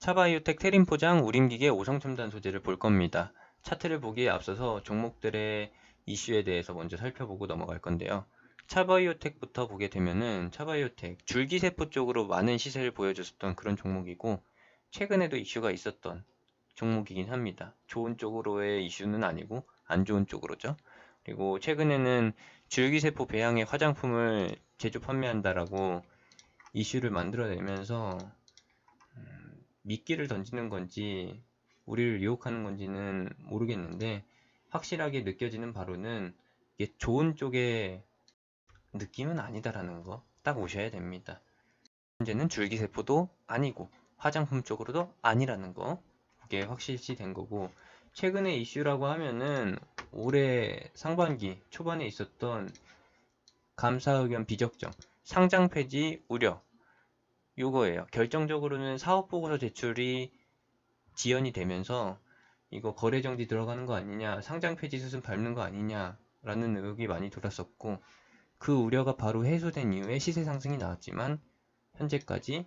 차바이오텍 테린 포장 우림기계 5성 첨단 소재를 볼 겁니다. 차트를 보기에 앞서서 종목들의 이슈에 대해서 먼저 살펴보고 넘어갈 건데요. 차바이오텍부터 보게 되면은 차바이오텍 줄기세포 쪽으로 많은 시세를 보여줬었던 그런 종목이고, 최근에도 이슈가 있었던 종목이긴 합니다. 좋은 쪽으로의 이슈는 아니고 안 좋은 쪽으로죠. 그리고 최근에는 줄기세포 배양의 화장품을 제조 판매한다라고 이슈를 만들어내면서 미끼를 던지는 건지 우리를 유혹하는 건지는 모르겠는데, 확실하게 느껴지는 바로는 이게 좋은 쪽의 느낌은 아니다라는 거 딱 오셔야 됩니다. 문제는 줄기세포도 아니고 화장품 쪽으로도 아니라는 거, 그게 확실시 된 거고, 최근의 이슈라고 하면은 올해 상반기 초반에 있었던 감사 의견 비적정, 상장 폐지 우려, 요거예요. 결정적으로는 사업보고서 제출이 지연이 되면서 이거 거래정지 들어가는 거 아니냐, 상장 폐지 수순 밟는 거 아니냐라는 의혹이 많이 돌았었고, 그 우려가 바로 해소된 이후에 시세 상승이 나왔지만 현재까지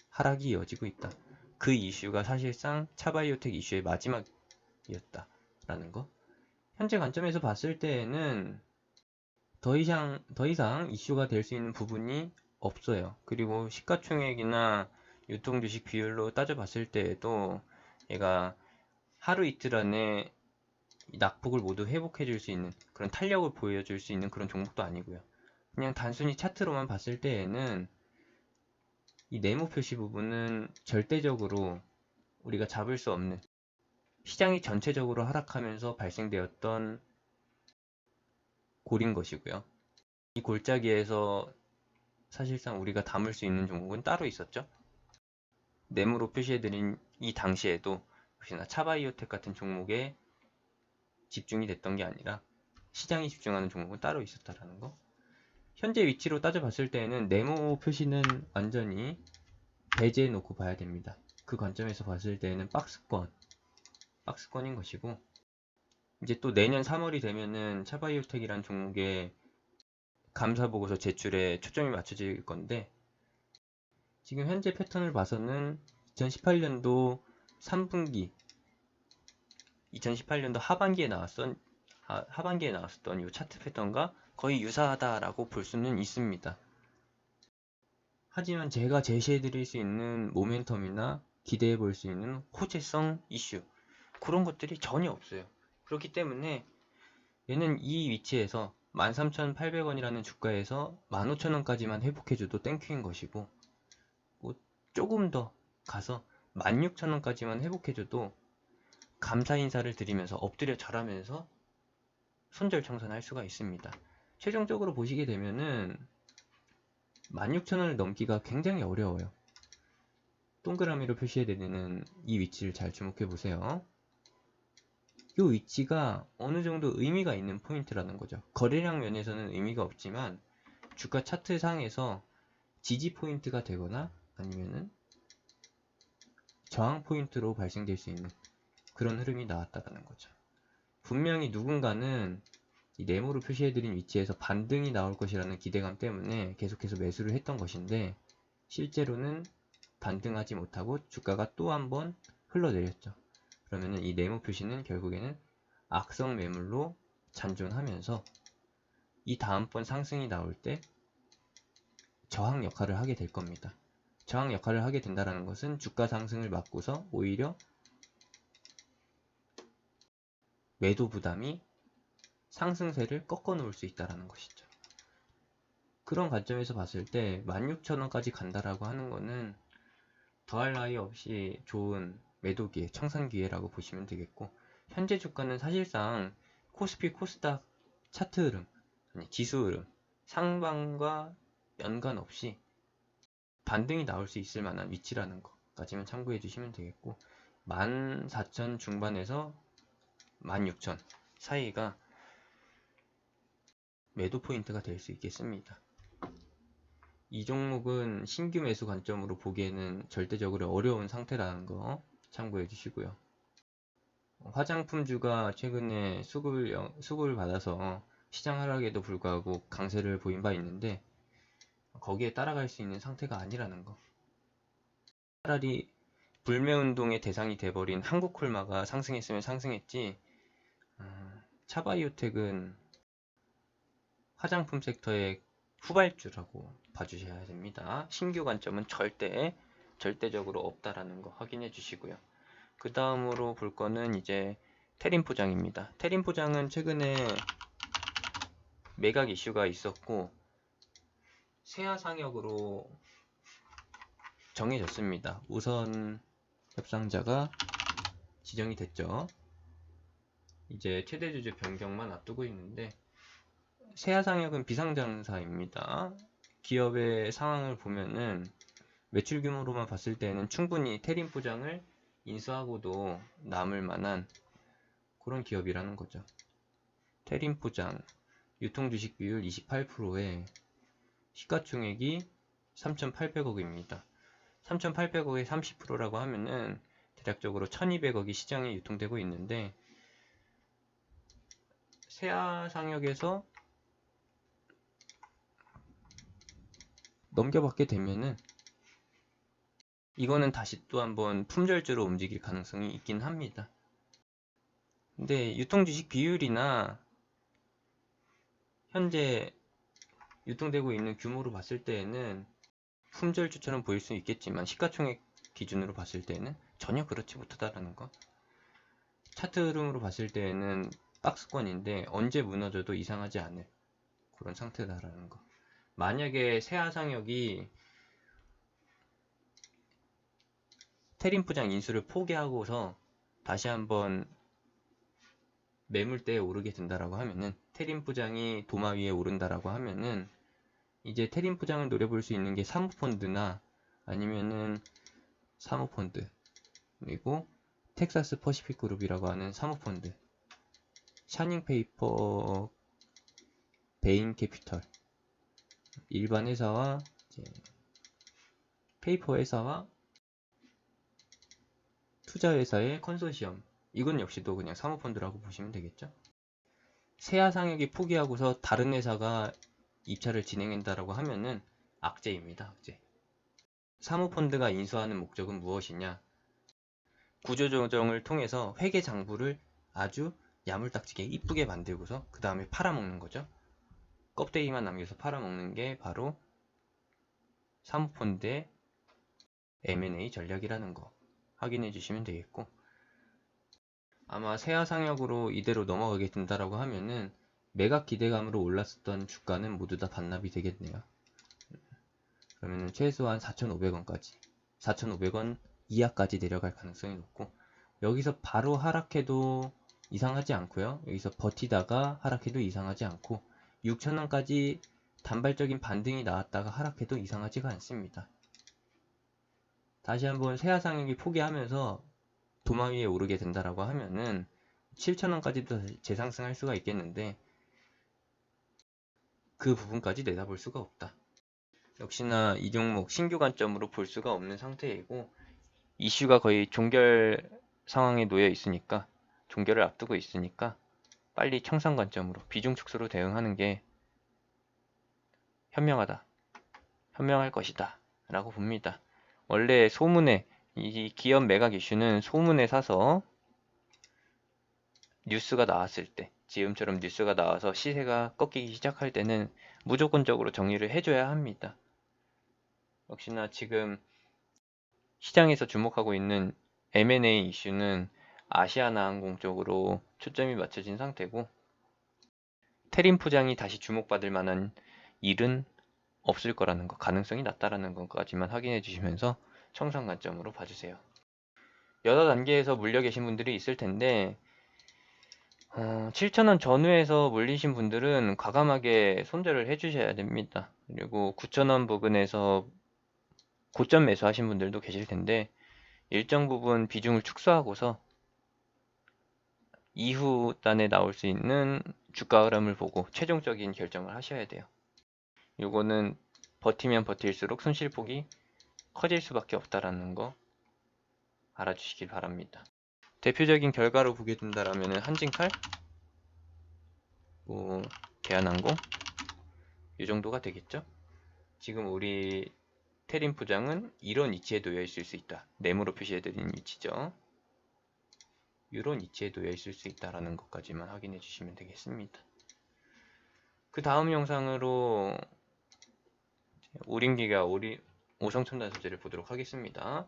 하락이 이어지고 있다. 그 이슈가 사실상 차바이오텍 이슈의 마지막이었다라는 거. 현재 관점에서 봤을 때에는 더 이상 이슈가 될 수 있는 부분이 없어요. 그리고 시가총액이나 유통주식 비율로 따져봤을 때에도 얘가 하루 이틀 안에 낙폭을 모두 회복해 줄 수 있는 그런 탄력을 보여줄 수 있는 그런 종목도 아니고요. 그냥 단순히 차트로만 봤을 때에는 이 네모 표시 부분은 절대적으로 우리가 잡을 수 없는, 시장이 전체적으로 하락하면서 발생되었던 골인 것이고요. 이 골짜기에서 사실상 우리가 담을 수 있는 종목은 따로 있었죠. 네모로 표시해드린 이 당시에도 역시나 차바이오텍 같은 종목에 집중이 됐던 게 아니라 시장이 집중하는 종목은 따로 있었다라는 거. 현재 위치로 따져봤을 때에는 네모 표시는 완전히 배제해 놓고 봐야 됩니다. 그 관점에서 봤을 때에는 박스권인 것이고, 이제 또 내년 3월이 되면은 차바이오텍이란 종목의 감사보고서 제출에 초점이 맞춰질 건데, 지금 현재 패턴을 봐서는 2018년도 3분기, 2018년도 하반기에 나왔었던 이 차트 패턴과 거의 유사하다라고 볼 수는 있습니다. 하지만 제가 제시해드릴 수 있는 모멘텀이나 기대해 볼 수 있는 호재성 이슈, 그런 것들이 전혀 없어요. 그렇기 때문에 얘는 이 위치에서 13,800원이라는 주가에서 15,000원까지만 회복해줘도 땡큐인 것이고, 뭐 조금 더 가서 16,000원까지만 회복해줘도 감사 인사를 드리면서 엎드려 절하면서 손절청산할 수가 있습니다. 최종적으로 보시게 되면은 16,000원을 넘기가 굉장히 어려워요. 동그라미로 표시해드리는 이 위치를 잘 주목해 보세요. 이 위치가 어느 정도 의미가 있는 포인트라는 거죠. 거래량 면에서는 의미가 없지만 주가 차트 상에서 지지 포인트가 되거나 아니면은 저항 포인트로 발생될 수 있는 그런 흐름이 나왔다는 거죠. 분명히 누군가는 이 네모로 표시해드린 위치에서 반등이 나올 것이라는 기대감 때문에 계속해서 매수를 했던 것인데, 실제로는 반등하지 못하고 주가가 또 한 번 흘러내렸죠. 그러면은 이 네모 표시는 결국에는 악성 매물로 잔존하면서 이 다음번 상승이 나올 때 저항 역할을 하게 될 겁니다. 저항 역할을 하게 된다는 것은 주가 상승을 막고서 오히려 매도 부담이 상승세를 꺾어 놓을 수 있다는 것이죠. 그런 관점에서 봤을 때 16,000원까지 간다라고 하는 거는 더할 나위 없이 좋은 매도 기회, 청산 기회라고 보시면 되겠고, 현재 주가는 사실상 코스피 코스닥 차트 흐름, 아니 지수 흐름, 상반과 연관 없이 반등이 나올 수 있을 만한 위치라는 것까지만 참고해 주시면 되겠고, 14,000 중반에서 16,000 사이가 매도 포인트가 될 수 있겠습니다. 이 종목은 신규 매수 관점으로 보기에는 절대적으로 어려운 상태라는 거 참고해 주시고요. 화장품주가 최근에 수급을 받아서 시장 하락에도 불구하고 강세를 보인 바 있는데, 거기에 따라갈 수 있는 상태가 아니라는 거. 차라리 불매운동의 대상이 돼버린 한국콜마가 상승했으면 상승했지, 차바이오텍은 화장품 섹터의 후발주라고 봐주셔야 됩니다. 신규 관점은 절대적으로 없다라는 거 확인해 주시고요. 그 다음으로 볼 거는 이제 테림포장입니다. 테림포장은 최근에 매각 이슈가 있었고 세아상역으로 정해졌습니다. 우선 협상자가 지정이 됐죠. 이제 최대 주주 변경만 앞두고 있는데, 세아상역은 비상장사입니다. 기업의 상황을 보면은 매출 규모로만 봤을 때는 충분히 테림포장을 인수하고도 남을 만한 그런 기업이라는 거죠. 테림포장 유통주식 비율 28%에 시가총액이 3,800억입니다. 3,800억에 30%라고 하면은 대략적으로 1,200억이 시장에 유통되고 있는데, 세아상역에서 넘겨받게 되면은 이거는 다시 또 한번 품절주로 움직일 가능성이 있긴 합니다. 근데 유통주식 비율이나 현재 유통되고 있는 규모로 봤을 때에는 품절주처럼 보일 수 있겠지만 시가총액 기준으로 봤을 때는 전혀 그렇지 못하다라는 거. 차트 흐름으로 봤을 때에는 박스권인데 언제 무너져도 이상하지 않을 그런 상태다라는 거. 만약에 세아상역이 테림포장 인수를 포기하고서 다시 한번 매물대에 오르게 된다라고 하면은, 테림포장이 도마 위에 오른다라고 하면은 이제 테림포장을 노려볼 수 있는 게 사모펀드나 아니면은 사모펀드, 그리고 텍사스 퍼시픽 그룹이라고 하는 사모펀드, 샤닝페이퍼, 베인 캐피털, 일반 회사와 이제 페이퍼 회사와 투자 회사의 컨소시엄, 이건 역시도 그냥 사모펀드라고 보시면 되겠죠. 세아상역이 포기하고서 다른 회사가 입찰을 진행한다라고 하면은 악재입니다. 악재. 사모펀드가 인수하는 목적은 무엇이냐? 구조조정을 통해서 회계 장부를 아주 야물딱지게 이쁘게 만들고서 그 다음에 팔아먹는 거죠. 껍데기만 남겨서 팔아먹는 게 바로 사모펀드의 M&A 전략이라는 거 확인해 주시면 되겠고, 아마 세아상역으로 이대로 넘어가게 된다라고 하면은 매각 기대감으로 올랐었던 주가는 모두 다 반납이 되겠네요. 그러면은 최소한 4,500원까지, 4,500원 이하까지 내려갈 가능성이 높고, 여기서 바로 하락해도 이상하지 않고요. 여기서 버티다가 하락해도 이상하지 않고, 6,000원까지 단발적인 반등이 나왔다가 하락해도 이상하지가 않습니다. 다시 한번 세아상역이 포기하면서 도마 위에 오르게 된다라고 하면은 7,000원까지도 재상승할 수가 있겠는데, 그 부분까지 내다볼 수가 없다. 역시나 이 종목 신규 관점으로 볼 수가 없는 상태이고, 이슈가 거의 종결 상황에 놓여 있으니까, 종결을 앞두고 있으니까 빨리 청산 관점으로 비중 축소로 대응하는 게 현명할 것이다 라고 봅니다. 원래 소문에, 이 기업 매각 이슈는 소문에 사서 뉴스가 나왔을 때, 지금처럼 뉴스가 나와서 시세가 꺾이기 시작할 때는 무조건적으로 정리를 해줘야 합니다. 역시나 지금 시장에서 주목하고 있는 M&A 이슈는 아시아나항공 쪽으로 초점이 맞춰진 상태고, 테림포장이 다시 주목받을 만한 일은 없을 거라는 거, 가능성이 낮다라는 것까지만 확인해 주시면서 청산 관점으로 봐주세요. 여러 단계에서 물려 계신 분들이 있을 텐데, 7,000원 전후에서 물리신 분들은 과감하게 손절을 해주셔야 됩니다. 그리고 9,000원 부근에서 고점 매수하신 분들도 계실 텐데, 일정 부분 비중을 축소하고서 이후 단에 나올 수 있는 주가 흐름을 보고 최종적인 결정을 하셔야 돼요. 요거는 버티면 버틸수록 손실폭이 커질 수밖에 없다라는 거 알아주시길 바랍니다. 대표적인 결과로 보게 된다라면 한진칼, 대한항공 이 정도가 되겠죠. 지금 우리 테린 포장은 이런 위치에 놓여 있을 수 있다. 네모로 표시해드린 위치죠. 이런 위치에 놓여 있을 수 있다라는 것까지만 확인해 주시면 되겠습니다. 그 다음 영상으로 오링기가 오성첨단 소재를 보도록 하겠습니다.